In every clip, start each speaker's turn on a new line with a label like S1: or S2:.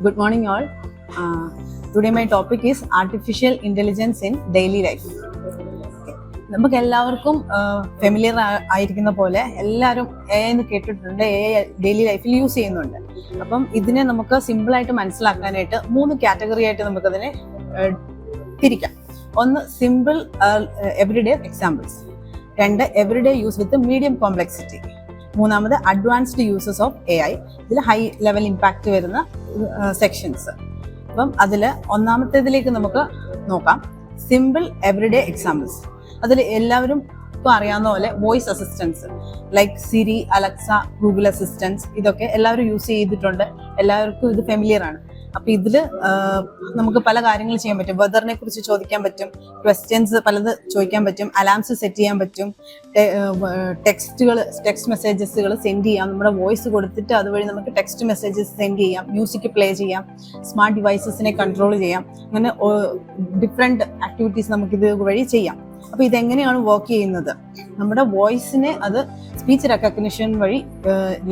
S1: Good morning, all. Today my topic is artificial intelligence in daily life. നമുക്ക് എല്ലാവർക്കും familiar ആയിരിക്കുന്ന പോലെ എല്ലാവരും എ എന്ന് കേട്ടിട്ടുണ്ട്, എ ഡെയിലി ലൈഫിൽ യൂസ് ചെയ്യുന്നുണ്ട്. അപ്പം ഇതിനെ നമുക്ക് സിമ്പിളായിട്ട് മനസ്സിലാക്കാനായിട്ട് 3 കാറ്റഗറി ആയിട്ട് നമുക്കതിനെ തിരിക്കാം. ഒന്ന് simple everyday examples, 2 everyday use with medium complexity, 3 advanced uses of AI, ഇതിൽ ഹൈ ലെവൽ ഇമ്പാക്റ്റ് വരുന്ന സെക്ഷൻസ്. അപ്പം അതിൽ ഒന്നാമത്തേതിലേക്ക് നമുക്ക് നോക്കാം. Simple everyday examples. അതിൽ എല്ലാവരും ഇപ്പോൾ അറിയാവുന്ന പോലെ voice assistance like Siri, Alexa, Google assistance, ഇതൊക്കെ എല്ലാവരും യൂസ് ചെയ്തിട്ടുണ്ട്, എല്ലാവർക്കും ഇത് ഫെമിലിയർ ആണ്. അപ്പൊ ഇതില് നമുക്ക് പല കാര്യങ്ങൾ ചെയ്യാൻ പറ്റും. വെതറിനെ കുറിച്ച് ചോദിക്കാൻ പറ്റും, ക്വസ്റ്റ്യൻസ് പലത് ചോദിക്കാൻ പറ്റും, അലാംസ് സെറ്റ് ചെയ്യാൻ പറ്റും, ടെക്സ്റ്റ് മെസ്സേജസുകൾ സെൻഡ് ചെയ്യാം. നമ്മുടെ വോയിസ് കൊടുത്തിട്ട് അതുവഴി നമുക്ക് ടെക്സ്റ്റ് മെസ്സേജസ് സെൻഡ് ചെയ്യാം, മ്യൂസിക് പ്ലേ ചെയ്യാം, സ്മാർട്ട് ഡിവൈസസിനെ കൺട്രോൾ ചെയ്യാം. അങ്ങനെ ഡിഫറെന്റ് ആക്ടിവിറ്റീസ് നമുക്കിത് വഴി ചെയ്യാം. അപ്പൊ ഇതെങ്ങനെയാണ് വർക്ക് ചെയ്യുന്നത്? നമ്മുടെ വോയിസിനെ അത് സ്പീച്ച് റെക്കഗ്നിഷൻ വഴി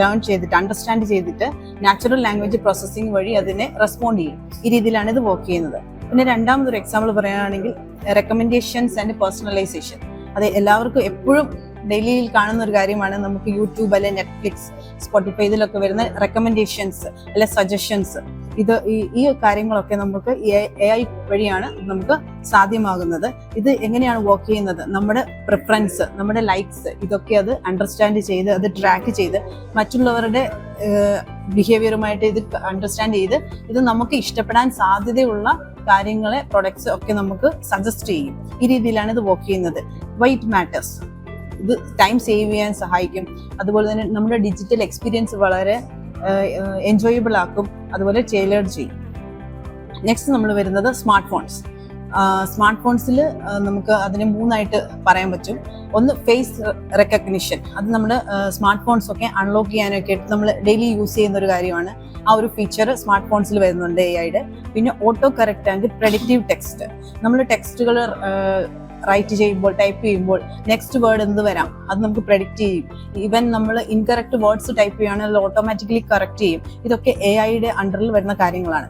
S1: ലേൺ ചെയ്തിട്ട്, അണ്ടർസ്റ്റാൻഡ് ചെയ്തിട്ട് നാച്ചുറൽ ലാംഗ്വേജ് പ്രോസസ്സിംഗ് വഴി അതിനെ റെസ്പോണ്ട് ചെയ്യും. ഈ രീതിയിലാണ് ഇത് വർക്ക് ചെയ്യുന്നത്. പിന്നെ രണ്ടാമതൊരു എക്സാമ്പിൾ പറയുകയാണെങ്കിൽ റെക്കമെൻഡേഷൻസ് ആൻഡ് പേഴ്സണലൈസേഷൻ. അത് എല്ലാവർക്കും എപ്പോഴും ഡെയിലിയിൽ കാണുന്ന ഒരു കാര്യമാണ്. നമുക്ക് യൂട്യൂബ് അല്ലെ നെറ്റ്ഫ്ലിക്സ്, സ്പോട്ടിഫൈ ഇതിലൊക്കെ വരുന്ന റെക്കമെൻഡേഷൻസ് അല്ലെ സജഷൻസ്, ഈ കാര്യങ്ങളൊക്കെ നമുക്ക് AI വഴിയാണ് നമുക്ക് സാധ്യമാകുന്നത്. ഇത് എങ്ങനെയാണ് വർക്ക് ചെയ്യുന്നത്? നമ്മുടെ പ്രിഫറൻസ്, നമ്മുടെ ലൈക്സ്, ഇതൊക്കെ അത് അണ്ടർസ്റ്റാൻഡ് ചെയ്ത് അത് ട്രാക്ക് ചെയ്ത് മറ്റുള്ളവരുടെ ബിഹേവിയറുമായിട്ട് ഇത് അണ്ടർസ്റ്റാൻഡ് ചെയ്ത് ഇത് നമുക്ക് ഇഷ്ടപ്പെടാൻ സാധ്യതയുള്ള കാര്യങ്ങളെ, പ്രൊഡക്ട്സ് ഒക്കെ നമുക്ക് സജസ്റ്റ് ചെയ്യും. ഈ രീതിയിലാണ് ഇത് വർക്ക് ചെയ്യുന്നത്. വൈ ഇറ്റ് മാറ്റേഴ്സ്, ഇത് ടൈം സേവ് ചെയ്യാൻ സഹായിക്കും. അതുപോലെ തന്നെ നമ്മുടെ ഡിജിറ്റൽ എക്സ്പീരിയൻസ് വളരെ എൻജോയബിൾ ആക്കും, അതുപോലെ ടൈലേർഡ് ചെയ്യും. നെക്സ്റ്റ് നമ്മൾ വരുന്നത് സ്മാർട്ട് ഫോൺസ്. സ്മാർട്ട് ഫോൺസിൽ നമുക്ക് അതിനെ 3 പറയാൻ പറ്റും. ഒന്ന് ഫേസ് റെക്കഗ്നിഷൻ. അത് നമ്മുടെ സ്മാർട്ട് ഫോൺസ് ഒക്കെ അൺലോക്ക് ചെയ്യാനൊക്കെ നമ്മൾ ഡെയിലി യൂസ് ചെയ്യുന്ന ഒരു കാര്യമാണ്. ആ ഒരു ഫീച്ചർ സ്മാർട്ട് ഫോൺസിൽ വരുന്നുണ്ട് AI-യുടെ. പിന്നെ auto correct and predictive text. നമ്മൾ ടെക്സ്റ്റുകൾ റൈറ്റ് ചെയ്യുമ്പോൾ, ടൈപ്പ് ചെയ്യുമ്പോൾ നെക്സ്റ്റ് വേർഡ് എന്ത് വരാം അത് നമുക്ക് പ്രെഡിക്റ്റ് ചെയ്യും. ഈവൻ നമ്മൾ ഇൻകറക്റ്റ് വേർഡ്സ് ടൈപ്പ് ചെയ്യുകയാണെങ്കിൽ ഓട്ടോമാറ്റിക്കലി കറക്റ്റ് ചെയ്യും. ഇതൊക്കെ AI-യുടെ അണ്ടറിൽ വരുന്ന കാര്യങ്ങളാണ്.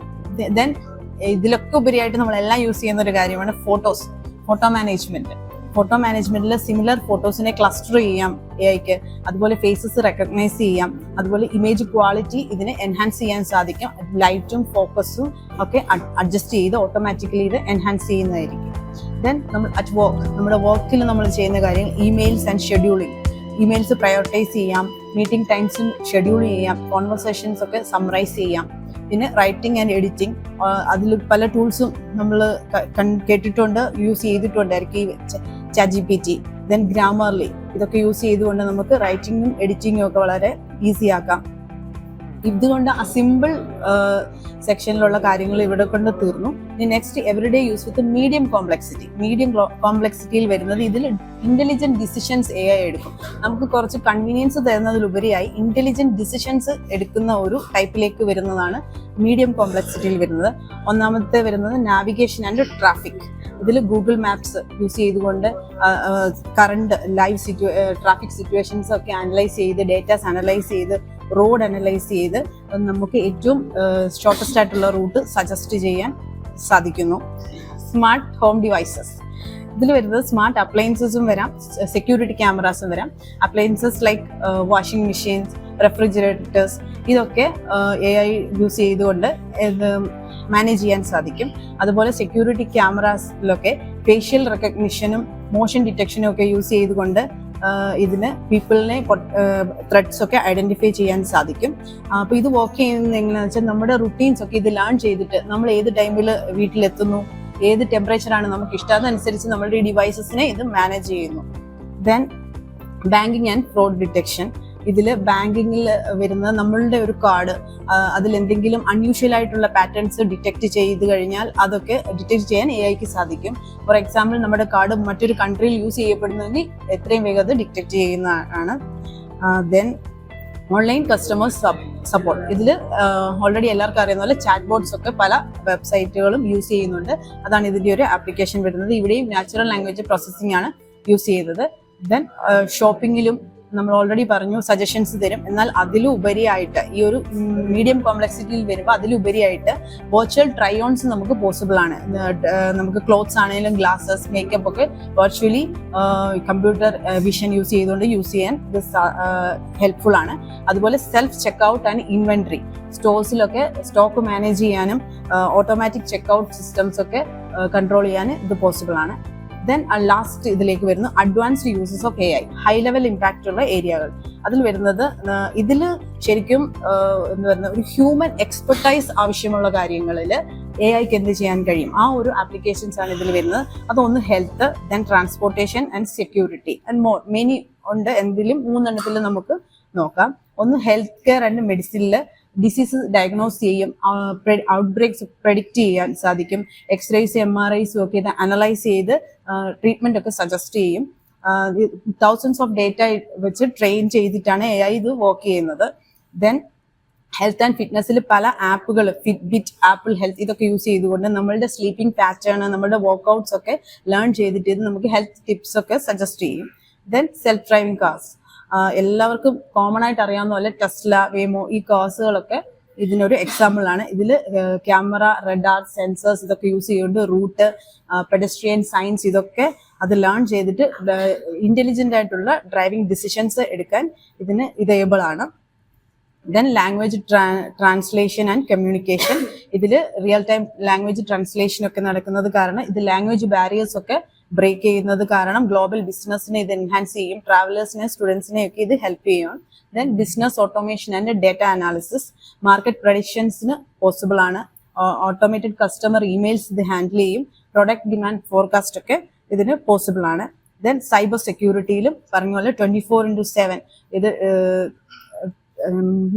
S1: ദെൻ ഇതിലൊക്കെ ഉപരിയായിട്ട് നമ്മളെല്ലാം യൂസ് ചെയ്യുന്ന ഒരു കാര്യമാണ് ഫോട്ടോ മാനേജ്മെന്റ്. ഫോട്ടോ മാനേജ്മെന്റിൽ സിമിലർ ഫോട്ടോസിനെ ക്ലസ്റ്റർ ചെയ്യാം AI-ക്ക്. അതുപോലെ ഫേസസ് റെക്കഗ്നൈസ് ചെയ്യാം. അതുപോലെ ഇമേജ് ക്വാളിറ്റി ഇതിനെ എൻഹാൻസ് ചെയ്യാൻ സാധിക്കും. ലൈറ്റും ഫോക്കസും ഒക്കെ അഡ്ജസ്റ്റ് ചെയ്ത് ഓട്ടോമാറ്റിക്കലി ഇത് എൻഹാൻസ് ചെയ്യുന്നതായിരിക്കും. ദെൻ നമ്മൾ അറ്റ് വർക്ക്, നമ്മുടെ വർക്കിൽ നമ്മൾ ചെയ്യുന്ന കാര്യങ്ങൾ emails and scheduling. Emails prioritize ചെയ്യാം, മീറ്റിംഗ് ടൈംസും ഷെഡ്യൂൾ ചെയ്യാം, കോൺവെർസേഷൻസ് ഒക്കെ സമ്മറൈസ് ചെയ്യാം. പിന്നെ റൈറ്റിംഗ് ആൻഡ് എഡിറ്റിംഗ്, അതിൽ പല ടൂൾസും നമ്മൾ കേട്ടിട്ടുണ്ട്, യൂസ് ചെയ്തിട്ടുണ്ടായിരിക്കും. ChatGPT, ദെൻ ഗ്രാമർലി, ഇതൊക്കെ യൂസ് ചെയ്തുകൊണ്ട് നമുക്ക് റൈറ്റിങ്ങും എഡിറ്റിങ്ങും ഒക്കെ വളരെ ഈസി ആക്കാം. ഇതുകൊണ്ട് ആ സിമ്പിൾ സെക്ഷനിലുള്ള കാര്യങ്ങൾ ഇവിടെ കൊണ്ട് തീർന്നു. ഇനി next everyday use with medium complexity. Medium കോംപ്ലക്സിറ്റിയിൽ വരുന്നത് ഇതിൽ ഇന്റലിജന്റ് ഡിസിഷൻസ് AI എടുക്കും. നമുക്ക് കുറച്ച് കൺവീനിയൻസ് തരുന്നതിലുപരിയായി ഇന്റലിജന്റ് ഡിസിഷൻസ് എടുക്കുന്ന ഒരു ടൈപ്പിലേക്ക് വരുന്നതാണ് മീഡിയം കോംപ്ലക്സിറ്റിയിൽ വരുന്നത്. ഒന്നാമത്തെ വരുന്നത് നാവിഗേഷൻ ആൻഡ് ട്രാഫിക്. ഇതിൽ ഗൂഗിൾ മാപ്സ് യൂസ് ചെയ്തുകൊണ്ട് കറണ്ട് ലൈവ് ട്രാഫിക് സിറ്റുവേഷൻസ് ഒക്കെ അനലൈസ് ചെയ്ത്, ഡേറ്റാസ് അനലൈസ് ചെയ്ത്, റോഡ് അനലൈസ് ചെയ്ത് നമുക്ക് ഏറ്റവും ഷോർട്ടസ്റ്റ് ആയിട്ടുള്ള റൂട്ട് സജസ്റ്റ് ചെയ്യാൻ സാധിക്കുന്നു. Smart home devices. ഇതിൽ വരുന്നത് സ്മാർട്ട് അപ്ലയൻസസും വരാം, സെക്യൂരിറ്റി ക്യാമറാസും വരാം. Appliances like washing machines, refrigerators, ഇതൊക്കെ AI യൂസ് ചെയ്തുകൊണ്ട് മാനേജ് ചെയ്യാൻ സാധിക്കും. അതുപോലെ സെക്യൂരിറ്റി ക്യാമറാസിലൊക്കെ ഫേഷ്യൽ റെക്കഗ്നിഷനും മോഷൻ ഡിറ്റക്ഷനും ഒക്കെ യൂസ് ചെയ്തുകൊണ്ട് ഇതിന് പീപ്പിളിനെ ത്രെഡ്സ് ഒക്കെ ഐഡന്റിഫൈ ചെയ്യാൻ സാധിക്കും. അപ്പോൾ ഇത് വർക്ക് ചെയ്യുന്നത് എങ്ങനെയാണെന്ന് വെച്ചാൽ നമ്മുടെ റുട്ടീൻസ് ഒക്കെ ഇത് ലേൺ ചെയ്തിട്ട് നമ്മൾ ഏത് ടൈമിൽ വീട്ടിലെത്തുന്നു, ഏത് ടെമ്പറേച്ചറാണ് നമുക്ക് ഇഷ്ടം, അതനുസരിച്ച് നമ്മളുടെ ഈ ഡിവൈസസിനെ ഇത് മാനേജ് ചെയ്യുന്നു. Then banking and fraud detection. ഇതിൽ ബാങ്കിങ്ങിൽ വരുന്ന നമ്മളുടെ ഒരു കാർഡ്, അതിലെന്തെങ്കിലും അൺയൂഷ്വൽ ആയിട്ടുള്ള പാറ്റേൺസ് ഡിറ്റക്ട് ചെയ്ത് കഴിഞ്ഞാൽ അതൊക്കെ ഡിറ്റക്ട് ചെയ്യാൻ AI-ക്ക് സാധിക്കും. ഫോർ എക്സാമ്പിൾ, നമ്മുടെ കാർഡ് മറ്റൊരു കൺട്രിയിൽ യൂസ് ചെയ്യപ്പെടുന്നെങ്കിൽ എത്രയും വേഗം അത് ഡിറ്റക്ട് ചെയ്യുന്നതാണ്. Then online customer support. ഇതിൽ ഓൾറെഡി എല്ലാവർക്കും അറിയുന്ന പോലെ ചാറ്റ് ബോട്ട്സ് ഒക്കെ പല വെബ്സൈറ്റുകളും യൂസ് ചെയ്യുന്നുണ്ട്. അതാണ് ഇതിൻ്റെ ഒരു ആപ്ലിക്കേഷൻ വരുന്നത്. ഇവിടെയും നാച്ചുറൽ ലാംഗ്വേജ് പ്രോസസ്സിംഗ് ആണ് യൂസ് ചെയ്തത്. ദെൻ ഷോപ്പിങ്ങിലും നമ്മൾ ഓൾറെഡി പറഞ്ഞു സജഷൻസ് തരും. എന്നാൽ അതിലുപരിയായിട്ട് ഈ ഒരു മീഡിയം കോംപ്ലക്സിറ്റിയിൽ വരുമ്പോൾ അതിലുപരിയായിട്ട് വെർച്വൽ ട്രൈ ഓൺസ് നമുക്ക് പോസിബിൾ ആണ്. നമുക്ക് ക്ലോത്ത്സ് ആണെങ്കിലും ഗ്ലാസസ്, മേക്കപ്പ് ഒക്കെ വെർച്വലി കമ്പ്യൂട്ടർ വിഷൻ യൂസ് ചെയ്തുകൊണ്ട് യൂസ് ചെയ്യാൻ ഇത് ഹെൽപ്ഫുൾ ആണ്. അതുപോലെ സെൽഫ് ചെക്ക്ഔട്ട് ആൻഡ് ഇൻവെന്ററി, സ്റ്റോഴ്സിലൊക്കെ സ്റ്റോക്ക് മാനേജ് ചെയ്യാനും ഓട്ടോമാറ്റിക് ചെക്ക്ഔട്ട് സിസ്റ്റംസ് ഒക്കെ കൺട്രോൾ ചെയ്യാൻ ഇത് പോസിബിൾ ആണ്. ദെൻ ലാസ്റ്റ് ഇതിലേക്ക് വരുന്നു advanced uses of AI, high level impact ഉള്ള ഏരിയകൾ. അതിൽ വരുന്നത് ഇതിൽ ശരിക്കും എന്താ പറയുക, ഒരു ഹ്യൂമൻ എക്സ്പെർട്ടൈസ് ആവശ്യമുള്ള കാര്യങ്ങളിൽ AIക്ക് എന്ത് ചെയ്യാൻ കഴിയും, ആ ഒരു ആപ്ലിക്കേഷൻസ് ആണ് ഇതിൽ വരുന്നത്. അതൊന്ന് health, then transportation and security and more many ഉണ്ട്. എന്തിലും 3 എണ്ണത്തിൽ നമുക്ക് നോക്കാം. ഒന്ന് ഹെൽത്ത് കെയർ ആൻഡ് മെഡിസിനിൽ ഡിസീസ് ഡയഗ്നോസ് ചെയ്യും, ഔട്ട്ബ്രേക്സ് പ്രെഡിക്റ്റ് ചെയ്യാൻ സാധിക്കും. എക്സ്റേസ് MRIസും ഒക്കെ ഇത് അനലൈസ് ചെയ്ത് ട്രീറ്റ്മെന്റ് ഒക്കെ സജസ്റ്റ് ചെയ്യും. തൗസൻഡ്സ് ഓഫ് ഡേറ്റ വെച്ച് ട്രെയിൻ ചെയ്തിട്ടാണ് AI ഇത് വർക്ക് ചെയ്യുന്നത്. ദെൻ ഹെൽത്ത് ആൻഡ് ഫിറ്റ്നസ്സിൽ പല ആപ്പുകൾ, ഫിറ്റ്ബിറ്റ്, ആപ്പിൾ ഹെൽത്ത്, ഇതൊക്കെ യൂസ് ചെയ്തുകൊണ്ട് നമ്മളുടെ സ്ലീപ്പിംഗ് പാറ്റേൺ, നമ്മളുടെ വർക്ക്ഔട്ട്സ് ഒക്കെ ലേൺ ചെയ്തിട്ട് ഇത് നമുക്ക് ഹെൽത്ത് ടിപ്സ് ഒക്കെ സജസ്റ്റ് ചെയ്യും. ദെൻ സെൽഫ് ഡ്രൈവിംഗ് കാർസ്, എല്ലാവർക്കും കോമൺ ആയിട്ട് അറിയാവുന്ന പോലെ ടെസ്ല, വേമോ, ഈ കാർസുകളൊക്കെ ഇതിനൊരു എക്സാമ്പിൾ ആണ്. ഇതിൽ ക്യാമറ, റഡാർ, സെൻസേഴ്സ് ഇതൊക്കെ യൂസ് ചെയ്തുകൊണ്ട് റൂട്ട്, പെഡസ്ട്രിയൻ സയൻസ് ഇതൊക്കെ അത് ലേൺ ചെയ്തിട്ട് ഇന്റലിജന്റ് ആയിട്ടുള്ള ഡ്രൈവിംഗ് ഡിസിഷൻസ് എടുക്കാൻ ഇതിന് ഇത് ഏബിൾ ആണ്. Then language translation and communication, ഇതിൽ റിയൽ ടൈം ലാംഗ്വേജ് ട്രാൻസ്ലേഷൻ ഒക്കെ നടക്കുന്നത് കാരണം ഇത് ലാംഗ്വേജ് ബാരിയേഴ്സ് ഒക്കെ ബ്രേക്ക് ചെയ്യുന്നത് കാരണം ഗ്ലോബൽ ബിസിനസ്സിനെ ഇത് എൻഹാൻസ് ചെയ്യും, ട്രാവലേഴ്സിനെ, സ്റ്റുഡൻസിനെ ഒക്കെ ഇത് ഹെൽപ്പ് ചെയ്യും. Then business automation and data analysis, market പ്രഡിക്ഷൻസിന് പോസിബിൾ ആണ്. ഓട്ടോമേറ്റഡ് കസ്റ്റമർ ഇമെയിൽസ് ഇത് ഹാൻഡിൽ ചെയ്യും. പ്രൊഡക്റ്റ് ഡിമാൻഡ് ഫോർകാസ്റ്റ് ഒക്കെ ഇതിന് പോസിബിൾ ആണ്. ദെൻ സൈബർ സെക്യൂരിറ്റിയിലും പറഞ്ഞ പോലെ 24/7 ഇത്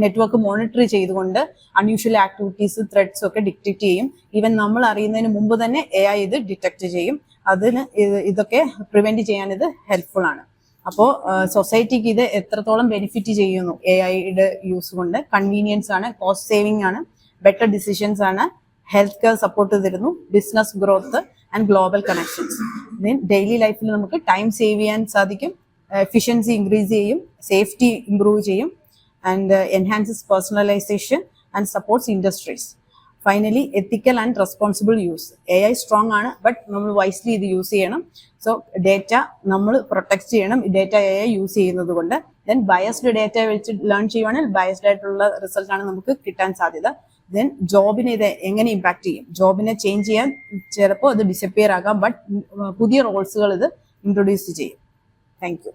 S1: നെറ്റ്വർക്ക് മോണിറ്റർ ചെയ്തുകൊണ്ട് അൺയൂഷ്വൽ ആക്ടിവിറ്റീസ്, ത്രെഡ്സ് ഒക്കെ ഡിറ്റക്ട് ചെയ്യും. ഈവൻ നമ്മൾ അറിയുന്നതിന് മുമ്പ് തന്നെ AI ഇത് ഡിറ്റക്ട് ചെയ്യും. അതിന് ഇതൊക്കെ പ്രിവെന്റ് ചെയ്യാൻ ഇത് ഹെൽപ്ഫുൾ ആണ്. അപ്പോൾ സൊസൈറ്റിക്ക് ഇത് എത്രത്തോളം ബെനിഫിറ്റ് ചെയ്യുന്നു AIയുടെ യൂസ് കൊണ്ട്, കൺവീനിയൻസ് ആണ്, കോസ്റ്റ് സേവിംഗ് ആണ്, ബെറ്റർ ഡിസിഷൻസ് ആണ്, ഹെൽത്ത് കെയർ സപ്പോർട്ട് തരുന്നു, business growth and global connections. Then daily ലൈഫിൽ നമുക്ക് ടൈം സേവ് ചെയ്യാൻ സാധിക്കും, എഫിഷ്യൻസി ഇൻക്രീസ് ചെയ്യും, സേഫ്റ്റി ഇംപ്രൂവ് ചെയ്യും, and enhances personalisation and supports industries. Finally ethical and responsible use. AI strong ആണ്, but നമ്മൾ വൈസ്ലി ഇത് യൂസ് ചെയ്യണം. സോ ഡേറ്റ നമ്മൾ പ്രൊട്ടക്ട് ചെയ്യണം ഡേറ്റ AI യൂസ് ചെയ്യുന്നത് കൊണ്ട്. ദെൻ ബയസ്ഡ് ഡേറ്റ വെച്ച് ലേൺ ചെയ്യുവാണെങ്കിൽ ബയസ്ഡ് ആയിട്ടുള്ള റിസൾട്ടാണ് നമുക്ക് കിട്ടാൻ സാധ്യത. ദെൻ ജോബിനെ ഇത് എങ്ങനെ ഇമ്പാക്ട് ചെയ്യും, ജോബിനെ ചേഞ്ച് ചെയ്യാൻ ചിലപ്പോൾ അത് ഡിസപ്പിയർ ആകാം, ബട്ട് പുതിയ റോൾസുകൾ ഇത് ഇൻട്രൊഡ്യൂസ് ചെയ്യും. Thank you.